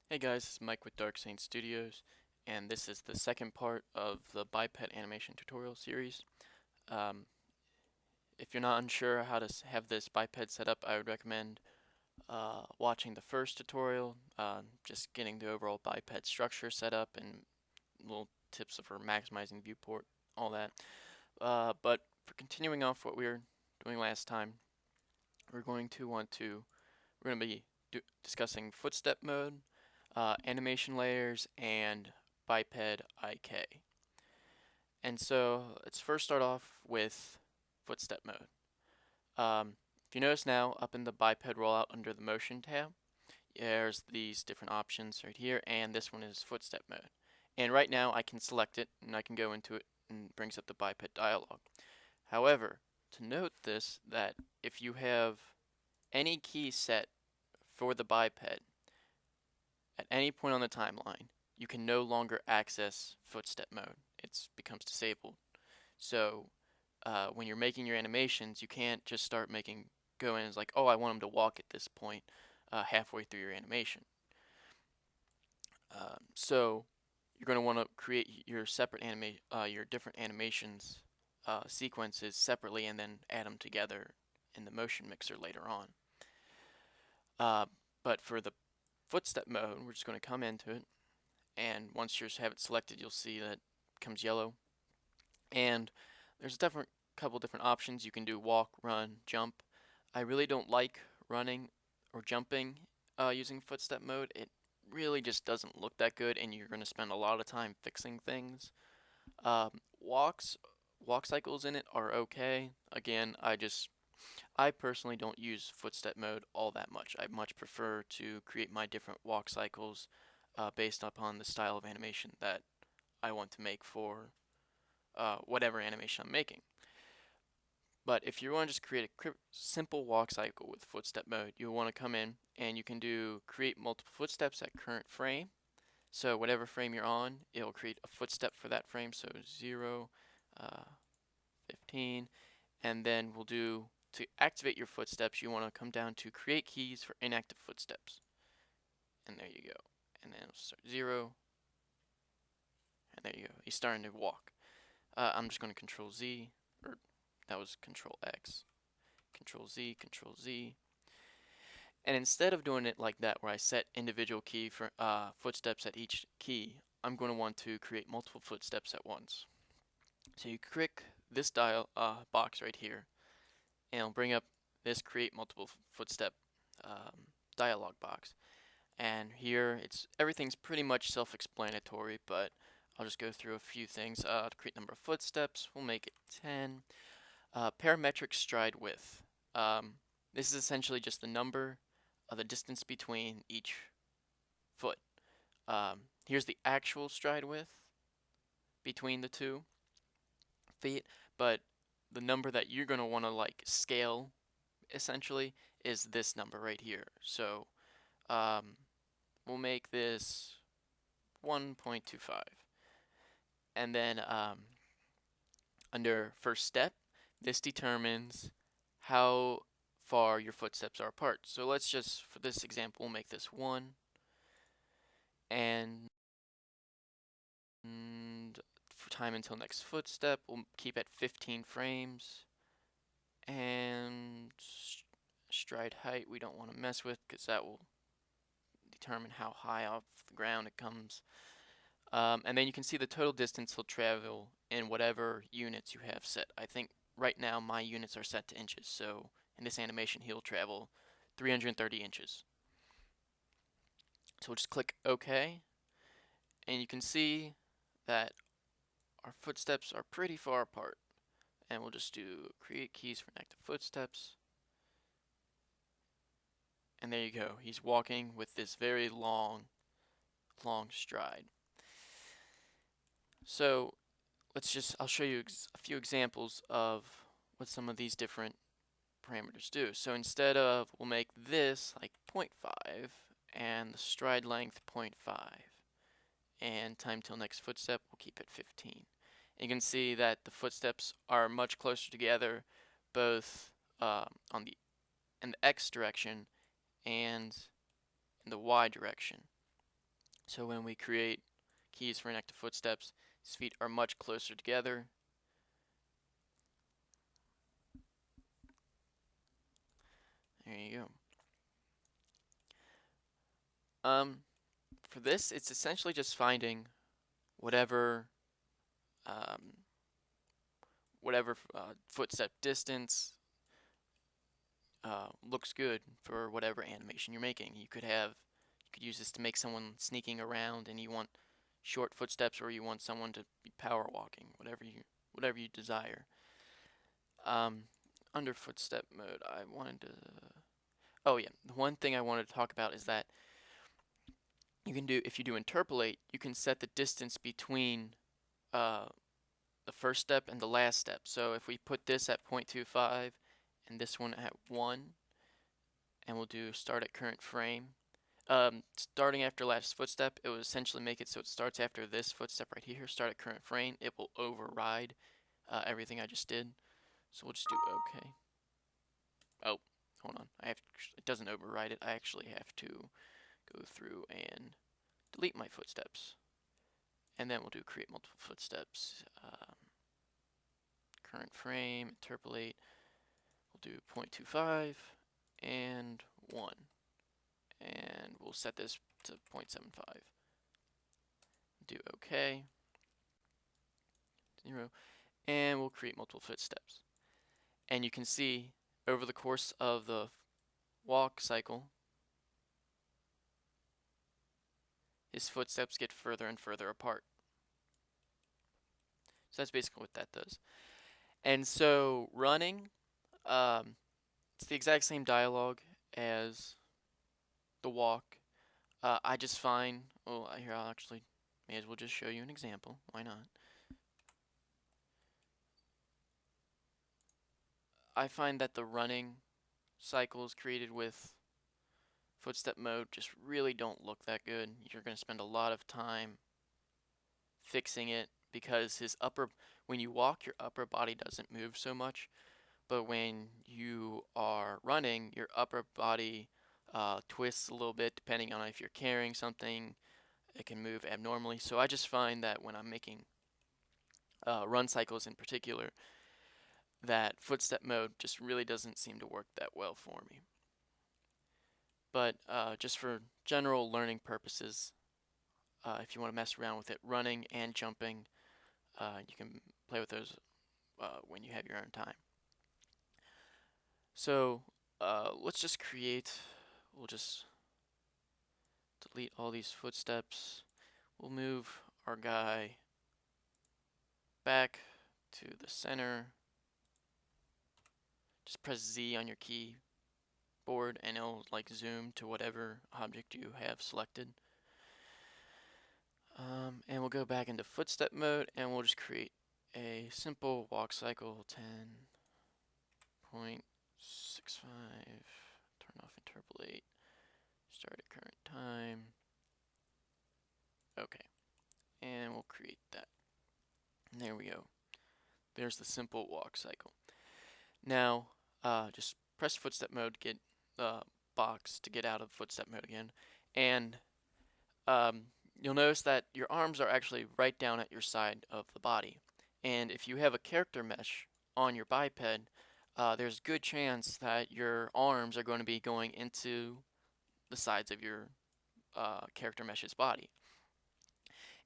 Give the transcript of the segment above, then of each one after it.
Hey guys, this is Mike with DarkSaintStudios, and this is the second part of the biped animation tutorial series. Um, if you're not unsure how to have this biped set up, I would recommend watching the first tutorial, just getting the overall biped structure set up and little tips for maximizing viewport, all that. But for continuing off what we were doing last time, we're going to we're going to be discussing footstep mode, animation layers, and biped IK. And so let's first start off with footstep mode. If you notice now, up in the biped rollout under the motion tab, there's these different options right here, and this one is footstep mode. And right now I can select it, and I can go into it, and it brings up the biped dialog. However, to note this, that if you have any key set for the biped at any point on the timeline, you can no longer access footstep mode. It becomes disabled. So when you're making your animations, you can't just start go in as like, oh, I want him to walk at this point halfway through your animation. So you're going to want to create your your different animations sequences separately, and then add them together in the motion mixer later on. But for the footstep mode, we're just going to come into it, and once you have it selected, you'll see that it becomes yellow. And there's a couple different options. You can do walk, run, jump. I really don't like running or jumping using footstep mode. It really just doesn't look that good, and you're going to spend a lot of time fixing things. Um, walks, walk cycles in it are okay. Again, I personally don't use footstep mode all that much. I much prefer to create my different walk cycles based upon the style of animation that I want to make for whatever animation I'm making. But if you want to just create a simple walk cycle with footstep mode, you'll want to come in and you can do create multiple footsteps at current frame. So whatever frame you're on, it'll create a footstep for that frame. So 0, 15, and then we'll do, to activate your footsteps, you want to come down to create keys for inactive footsteps. And there you go. And then it'll start 0, and there you go. He's starting to walk. I'm just going to Control Z, or that was Control X. Control Z, Control Z. And instead of doing it like that, where I set individual key for footsteps at each key, I'm going to want to create multiple footsteps at once. So you click this box right here, and it'll bring up this create multiple footstep dialog box. And here, everything's pretty much self-explanatory, but I'll just go through a few things. To create number of footsteps, we'll make it 10. Parametric stride width. This is essentially just the number of the distance between each foot. Here's the actual stride width between the 2 feet, but the number that you're going to want to like scale essentially is this number right here. So we'll make this 1.25. And then under first step, this determines how far your footsteps are apart. So let's just, for this example, we'll make this 1. And for time until next footstep, we'll keep at 15 frames. And stride height, we don't want to mess with because that will determine how high off the ground it comes. And then you can see the total distance he'll travel in whatever units you have set. I think right now my units are set to inches, so in this animation he'll travel 330 inches. So we'll just click OK, and you can see that our footsteps are pretty far apart. And we'll just do create keys for inactive footsteps. And there you go. He's walking with this very long stride. So I'll show you a few examples of what some of these different parameters do. So instead of, we'll make this like 0.5 and the stride length 0.5, and time till next footstep we'll keep it 15. And you can see that the footsteps are much closer together, both in the X direction and in the Y direction. So when we create keys for inactive footsteps, his feet are much closer together. There you go. For this, it's essentially just finding whatever um, footstep distance looks good for whatever animation you're making. You could use this to make someone sneaking around, and you want short footsteps, or you want someone to be power walking, whatever you desire. Under footstep mode, I wanted to. Oh yeah, the one thing I wanted to talk about is that if you do interpolate, you can set the distance between uh, the first step and the last step. So if we put this at 0.25 and this one at 1, and we'll do start at current frame. Starting after last footstep, it will essentially make it so it starts after this footstep right here, start at current frame. It will override everything I just did. So we'll just do OK. Oh, hold on. It doesn't override it. I actually have to go through and delete my footsteps. And then we'll do create multiple footsteps. Current frame, interpolate. We'll do 0.25 and 1. And we'll set this to 0.75. Do OK. 0. And we'll create multiple footsteps. And you can see over the course of the walk cycle, his footsteps get further and further apart. So that's basically what that does. And so running, it's the exact same dialogue as the walk. I just find, well, here I'll actually, may as well just show you an example. Why not? I find that the running cycles created with footstep mode just really don't look that good. You're going to spend a lot of time fixing it because when you walk, your upper body doesn't move so much, but when you are running, your upper body twists a little bit depending on if you're carrying something. It can move abnormally. So I just find that when I'm making run cycles in particular, that footstep mode just really doesn't seem to work that well for me. But just for general learning purposes, if you want to mess around with it, running and jumping, you can play with those when you have your own time. So let's just we'll just delete all these footsteps. We'll move our guy back to the center. Just press Z on your keyboard and it'll like zoom to whatever object you have selected. And we'll go back into footstep mode and we'll just create a simple walk cycle 10.65. Turn off interpolate. Start at current time. Okay. And we'll create that. And there we go. There's the simple walk cycle. Now, just press footstep mode to get the box to get out of footstep mode again. And you'll notice that your arms are actually right down at your side of the body. And if you have a character mesh on your biped, there's a good chance that your arms are going to be going into the sides of your character mesh's body.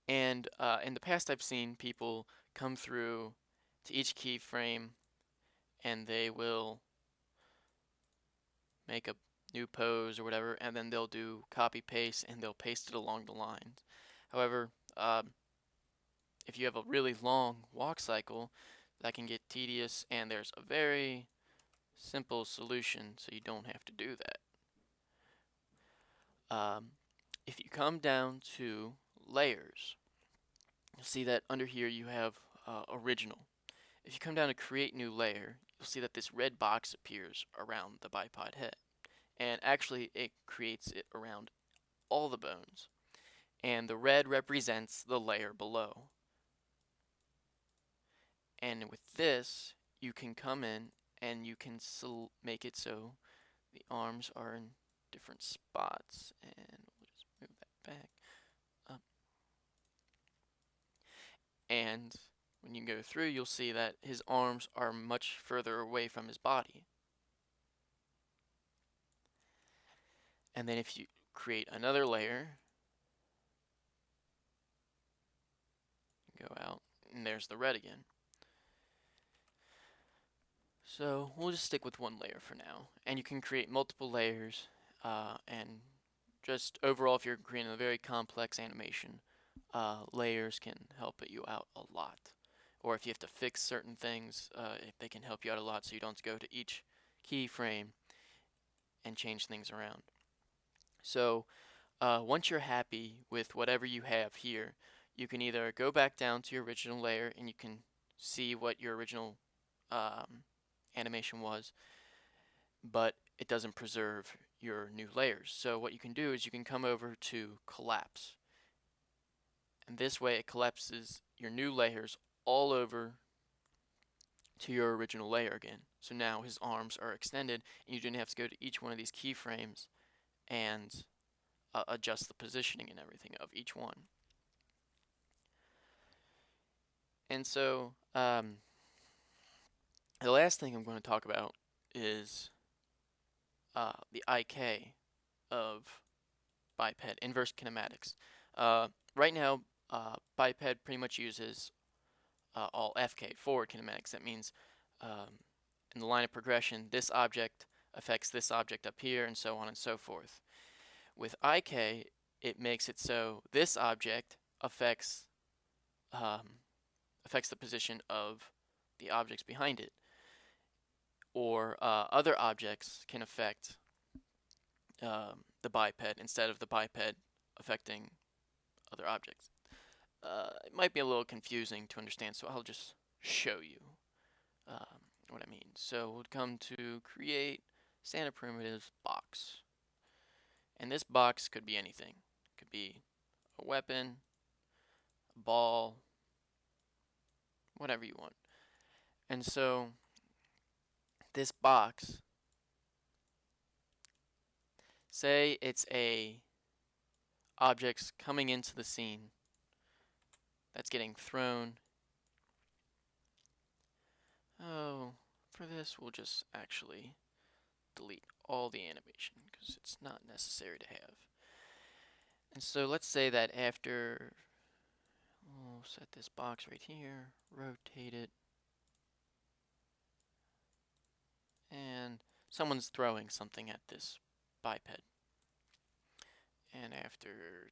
And in the past, I've seen people come through to each keyframe and they will make a new pose or whatever, and then they'll do copy paste and they'll paste it along the lines. However, if you have a really long walk cycle, that can get tedious, and there's a very simple solution so you don't have to do that. If you come down to layers, you'll see that under here you have original. If you come down to create new layer, you'll see that this red box appears around the bipod head. And actually it creates it around all the bones. And the red represents the layer below. And with this, you can come in and you can make it so the arms are in different spots. And we'll just move that back. and when you go through, you'll see that his arms are much further away from his body. And then if you create another layer, go out, and there's the red again. So we'll just stick with one layer for now, and you can create multiple layers, and just overall, if you're creating a very complex animation, layers can help you out a lot. Or if you have to fix certain things, they can help you out a lot, so you don't have to go to each keyframe and change things around. So once you're happy with whatever you have here, you can either go back down to your original layer and you can see what your original animation was, but it doesn't preserve your new layers. So what you can do is you can come over to collapse, and this way it collapses your new layers all over to your original layer again. So now his arms are extended and you didn't have to go to each one of these keyframes and adjust the positioning and everything of each one. And so the last thing I'm going to talk about is the IK of Biped, Inverse Kinematics. Right now, Biped pretty much uses all FK, forward kinematics. That means in the line of progression, this object affects this object up here, and so on and so forth. With IK, it makes it so this object affects the position of the objects behind it, or other objects can affect the biped instead of the biped affecting other objects. It might be a little confusing to understand, so I'll just show you what I mean. So we'll come to create standard primitives box. And this box could be anything. It could be a weapon, a ball, whatever you want. And so this box, say it's a objects coming into the scene that's getting thrown. Oh, for this we'll just actually delete all the animation because it's not necessary to have. And so let's say that after, we'll set this box right here, rotate it, and someone's throwing something at this biped. And after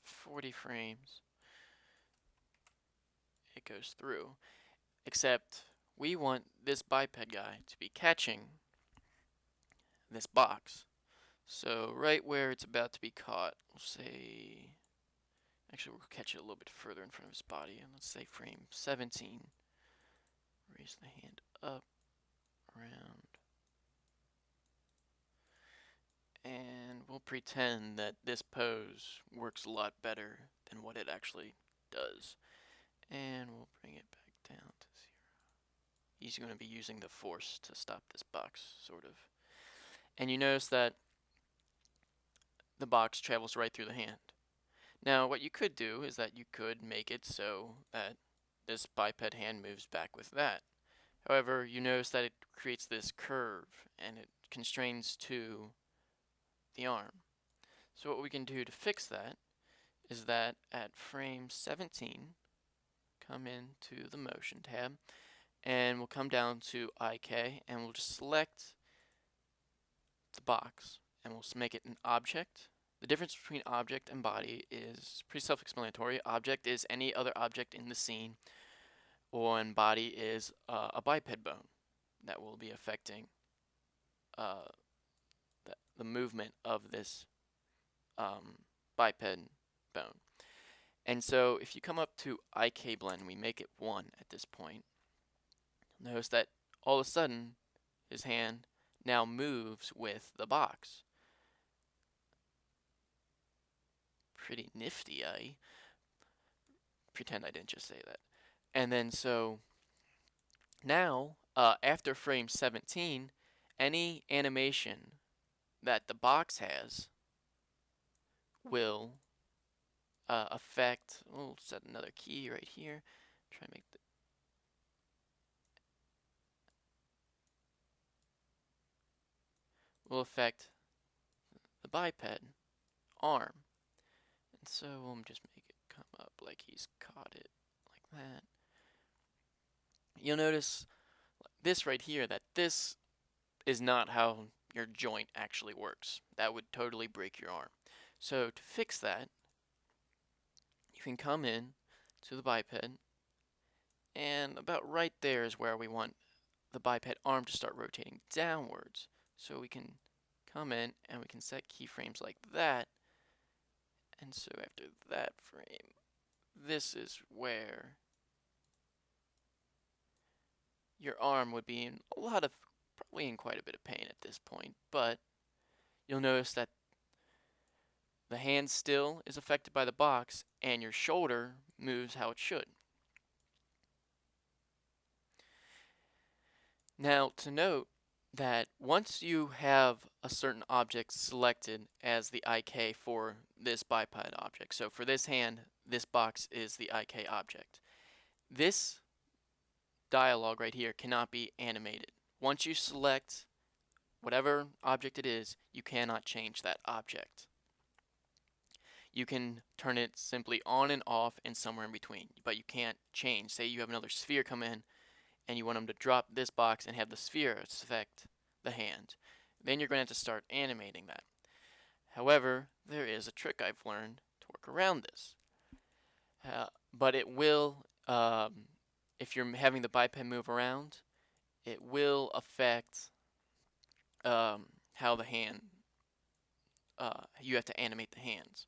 40 frames, it goes through. Except we want this biped guy to be catching this box. So right where it's about to be caught, we'll say, actually we'll catch it a little bit further in front of his body, and let's say frame 17. Raise the hand up, around, and we'll pretend that this pose works a lot better than what it actually does. And we'll bring it back down to 0. He's going to be using the force to stop this box, sort of. And you notice that the box travels right through the hand. Now, what you could do is that you could make it so that this biped hand moves back with that. However, you notice that it creates this curve and it constrains to the arm. So what we can do to fix that is that at frame 17, come into the motion tab, and we'll come down to IK, and we'll just select the box, and we'll make it an object. The difference between object and body is pretty self-explanatory. Object is any other object in the scene, and body is a biped bone that will be affecting the movement of this biped bone. And so if you come up to IK blend, we make it 1 at this point. Notice that all of a sudden his hand now moves with the box. Pretty nifty, eh? Pretend I didn't just say that. And then so now after frame 17, any animation that the box has will affect. We'll set another key right here. Try to make the will affect the biped arm. And so we'll just make it come up like he's caught it, like that. You'll notice this right here, that this is not how your joint actually works. That would totally break your arm. So to fix that, you can come in to the biped, and about right there is where we want the biped arm to start rotating downwards. So we can come in and we can set keyframes like that. And so after that frame, this is where your arm would be in probably in quite a bit of pain at this point, but you'll notice that the hand still is affected by the box and your shoulder moves how it should. Now, to note that once you have a certain object selected as the IK for this biped object, so for this hand, this box is the IK object. This dialog right here cannot be animated. Once you select whatever object it is, you cannot change that object. You can turn it simply on and off and somewhere in between, but you can't change. Say you have another sphere come in and you want them to drop this box and have the sphere affect the hand. Then you're going to have to start animating that. However, there is a trick I've learned to work around this. But it will, if you're having the biped move around, it will affect how the hand, you have to animate the hands.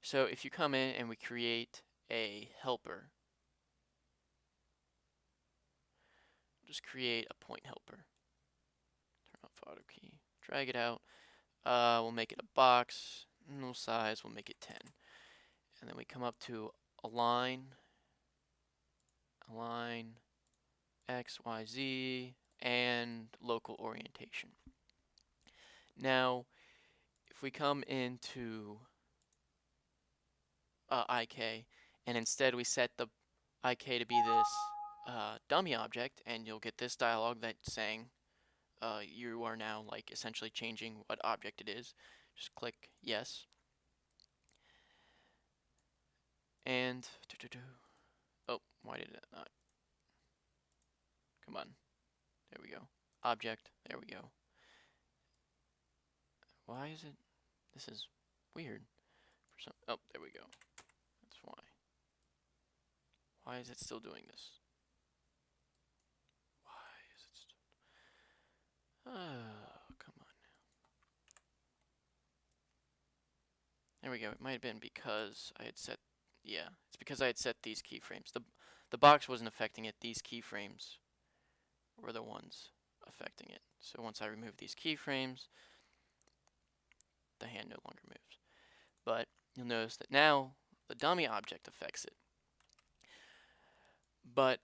So if you come in and we create a helper, just create a point helper. Turn off auto key, drag it out. We'll make it a box, no size, we'll make it 10. And then we come up to align, X, Y, Z, and local orientation. Now, if we come into IK, and instead we set the IK to be this dummy object, and you'll get this dialog that's saying you are now like essentially changing what object it is. Just click yes. And oh, why did it not? Come on. There we go. Object. There we go. Why is it? This is weird. For some. Oh, there we go. That's why. Why is it still doing this? Why is it still? Oh, come on now. There we go. It might have been because I had set. Yeah, it's because I had set these keyframes. The box wasn't affecting it. These keyframes were the ones affecting it. So once I remove these keyframes, the hand no longer moves. But you'll notice that now the dummy object affects it. But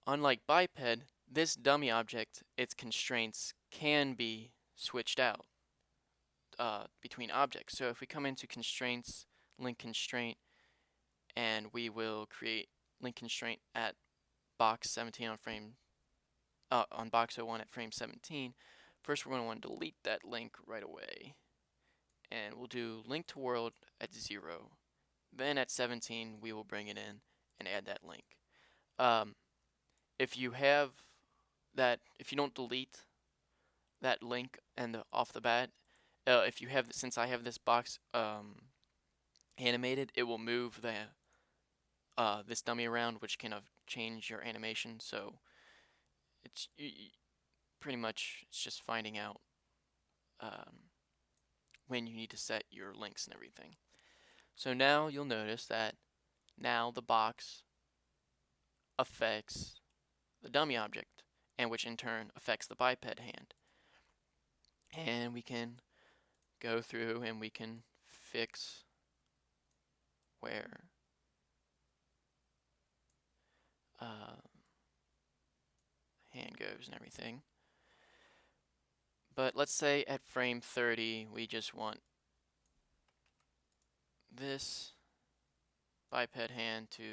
unlike biped, this dummy object, its constraints can be switched out between objects. So if we come into constraints, link constraint, and we will create link constraint at box 17 on box 01 at frame 17. First, we're going to want to delete that link right away, and we'll do link to world at 0. Then at 17, we will bring it in and add that link. If you have that, if you don't delete that link and off the bat, if you have, since I have this box animated, it will move the this dummy around, which can change your animation. So it's pretty much it's just finding out when you need to set your links and everything. So now you'll notice that now the box affects the dummy object, and which in turn affects the biped hand. And we can go through and we can fix where hand goes and everything. But let's say at frame 30 we just want this biped hand to,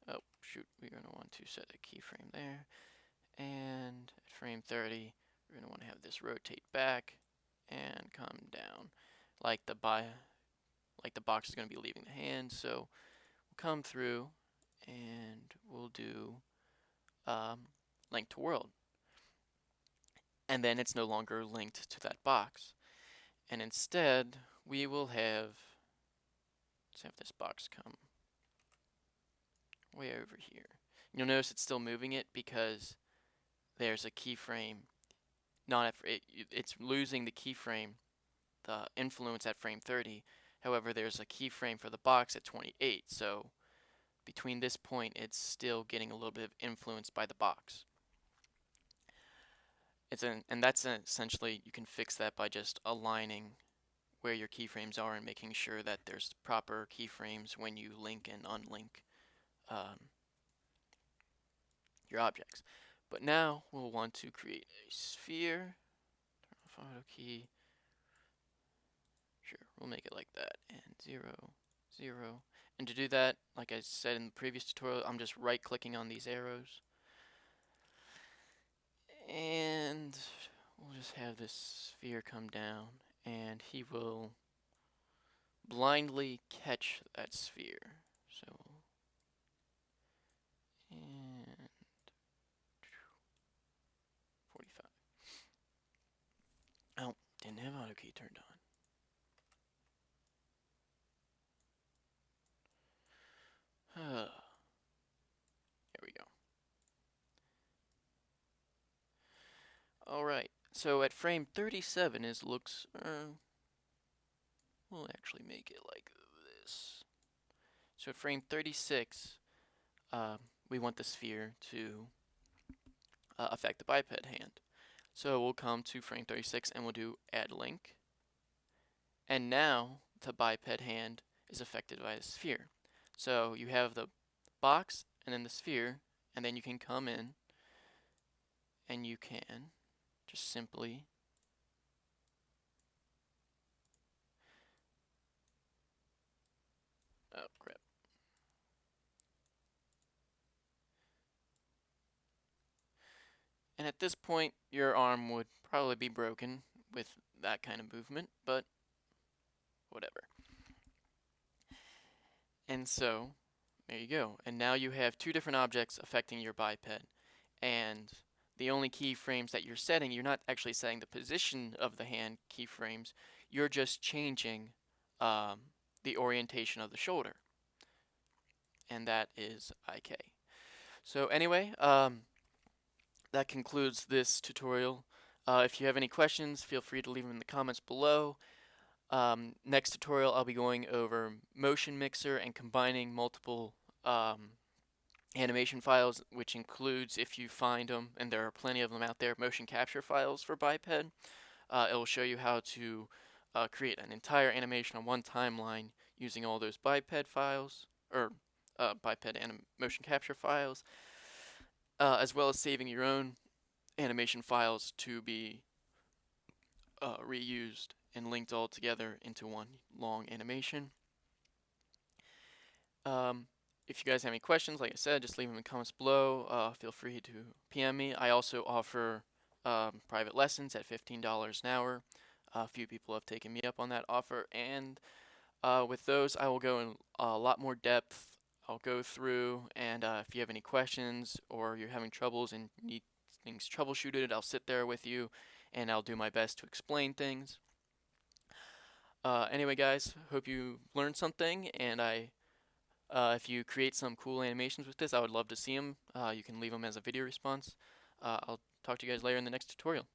oh shoot, we're going to want to set a keyframe there. And at frame 30, we're going to want to have this rotate back and come down like the box is going to be leaving the hand. So we'll come through and we'll do link to world. And then it's no longer linked to that box. And instead, we will have, let's have this box come way over here. You'll notice it's still moving it because there's a keyframe. It's losing the keyframe, the influence at frame 30. However, there's a keyframe for the box at 28. So between this point, it's still getting a little bit of influence by the box. And that's essentially, you can fix that by just aligning where your keyframes are and making sure that there's proper keyframes when you link and unlink your objects. But now we'll want to create a sphere. Turn off auto key. Sure, we'll make it like that. And 0, 0. And to do that, like I said in the previous tutorial, I'm just right-clicking on these arrows. And we'll just have this sphere come down, and he will blindly catch that sphere. So, and 45. Oh, didn't have auto key turned on. There we go. Alright, so at frame 37 it looks, we'll actually make it like this. So at frame 36, we want the sphere to affect the biped hand. So we'll come to frame 36 and we'll do add link. And now the biped hand is affected by the sphere. So you have the box and then the sphere, and then you can come in and you can just simply oh crap. And at this point your arm would probably be broken with that kind of movement, but whatever. And so there you go. And now you have two different objects affecting your biped, and the only keyframes that you're setting, you're not actually setting the position of the hand keyframes, you're just changing the orientation of the shoulder. And that is IK. So anyway, that concludes this tutorial. If you have any questions, feel free to leave them in the comments below. Next tutorial, I'll be going over Motion Mixer and combining multiple animation files, which includes, if you find them, and there are plenty of them out there, motion capture files for biped. It will show you how to create an entire animation on one timeline using all those biped files, or biped motion capture files, as well as saving your own animation files to be reused and linked all together into one long animation. If you guys have any questions, like I said, just leave them in the comments below. Feel free to PM me. I also offer private lessons at $15 an hour. A few people have taken me up on that offer, and with those I will go in a lot more depth. I'll go through, and if you have any questions or you're having troubles and need things troubleshooted, I'll sit there with you and I'll do my best to explain things. Anyway guys, hope you learned something, and if you create some cool animations with this, I would love to see them. You can leave them as a video response. I'll talk to you guys later in the next tutorial.